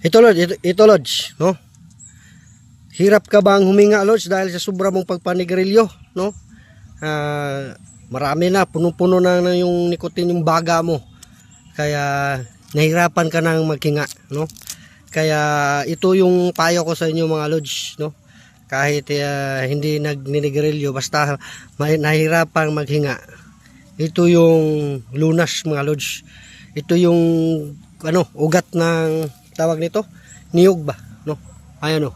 Ito Lodge, ito Lodge, no? Hirap ka bang huminga Lodge dahil sa sobra mong pagpanigarilyo, no? Marami na, punong-puno na yung nikotin yung baga mo. Kaya nahirapan ka nang maghinga, no? Kaya ito yung payo ko sa inyo mga Lodge, no? Kahit hindi nagninigarilyo, basta nahihirapang maghinga. Ito yung lunas mga Lodge. Ito yung ugat ng tawag nito, niyog ba, no? Ayan o.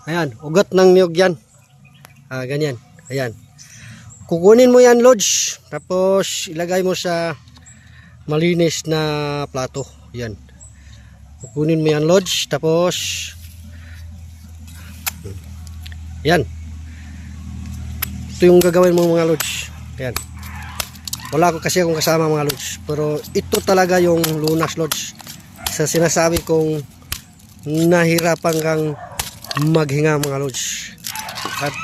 Ayan, ugat ng niyog yan. Ganyan. Ayan. Kukunin mo yan Lodge, tapos ilagay mo sa malinis na plato. Yan. Kukunin mo yan Lodge, tapos yan. Ito yung gagawin mo mga Lodge. Ayan. Wala ko kasi akong kasama mga Lodge, pero ito talaga yung lunas Lodge. Sa sinasabi kong nahirapan kang maghinga mga Lodge. At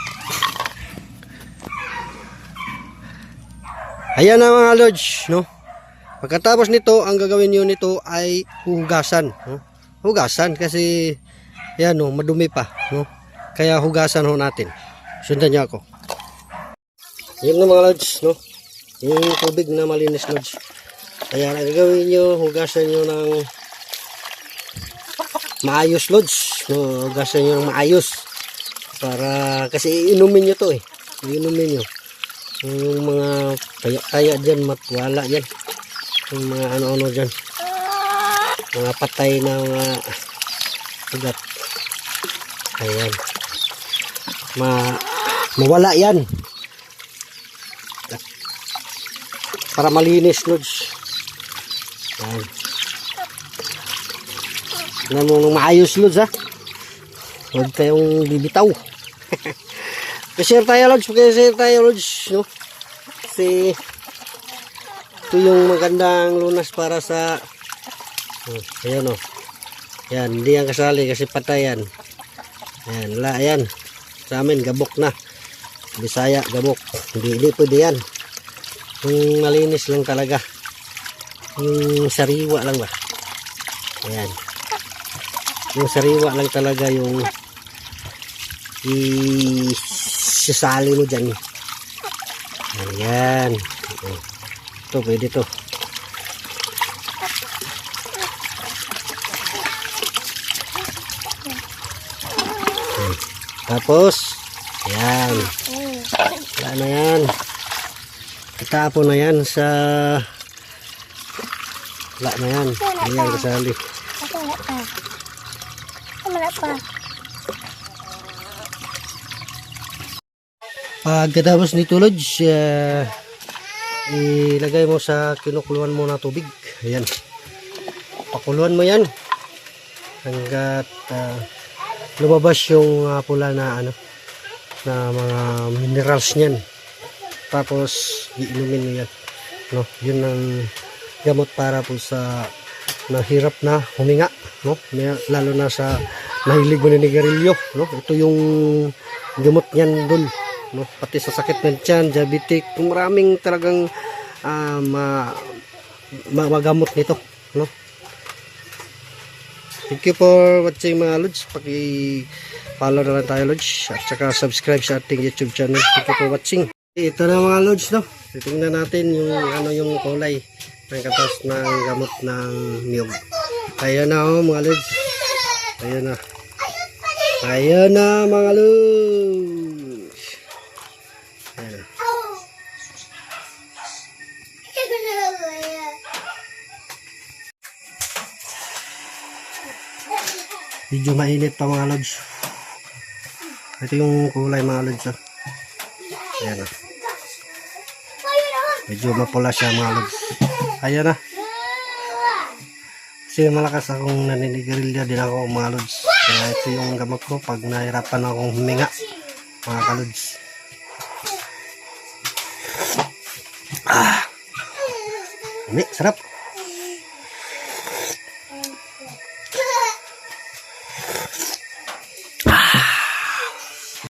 ayan na mga Lodge, no? Pagkatapos nito, ang gagawin niyo nito ay hugasan, no? Hugasan kasi yan no, madumi pa, no? Kaya hugasan ho natin. Sundan niyo ako. Yan na mga Lodge, no? Yung tubig na malinis Lodge. Kaya ang gagawin niyo, hugasan niyo ng maayos Lodge, no? Hugasan niyo ng maayos para kasi inumin niyo to inumin niyo. Yung mga kaya dyan, matwala dyan. Yung mga ano-ano dyan. Mga patay na mga ugat. Ayan. Mawala yan. Para malinis Lodge. Ayan. Tignan mo nung maayos Lodge ha. Huwag kayong bibitaw. Kasi tayo Lodge, no? Kasi ito yung magandang lunas para sa ayan o. Yan, hindi yan kasali kasi patay yan. Ayan, ayan. Sa amin, gabok na. Bisaya, gabok. Hindi pwede yan. Yung malinis lang talaga. Yung sariwa lang ba? Ayan. Yung sariwa lang talaga yung sasali mo dyan. Ayan. Ito, pwede to. Tapos, ayan. Wala na yan. Itapon na yan sa wala na yan. Ayan, kasali. Wala pa. Pagkatapos nito Lodge, ilagay mo sa kinukuluan mo na tubig. Ayan. Pakuluan mo yan hanggat lumabas yung pula na na mga minerals niyan. Tapos iinumin mo yan. No, yun ang gamot para po sa nahirap na huminga, no? Lalo na sa mahilig mo na nigarilyo, no? Ito yung gamot niyan dun. No, pati sa sakit ng tiyan, diabetic, maraming talagang magamot nito, no? Thank you for watching mga Lodge. Paki-follow na lang tayo Lodge at saka subscribe sa ating YouTube channel. Thank you for watching. Ito na mga Lodge, no? Titingnan natin yung yung kulay ng katas ng gamot ng niyog. Ayan na mga Lodge. Ayan na. Ayan na mga Lodge. Medyo mainit pa mga Lodge. Ito yung kulay mga Lodge. Ayan na. Medyo mapula siya mga Lodge. Ayan na. Kasi malakas akong naninigarilya din ako mga Lodge. Kaya ito yung gamot ko pag nahirapan akong huminga mga ka-Lodge. Sarap.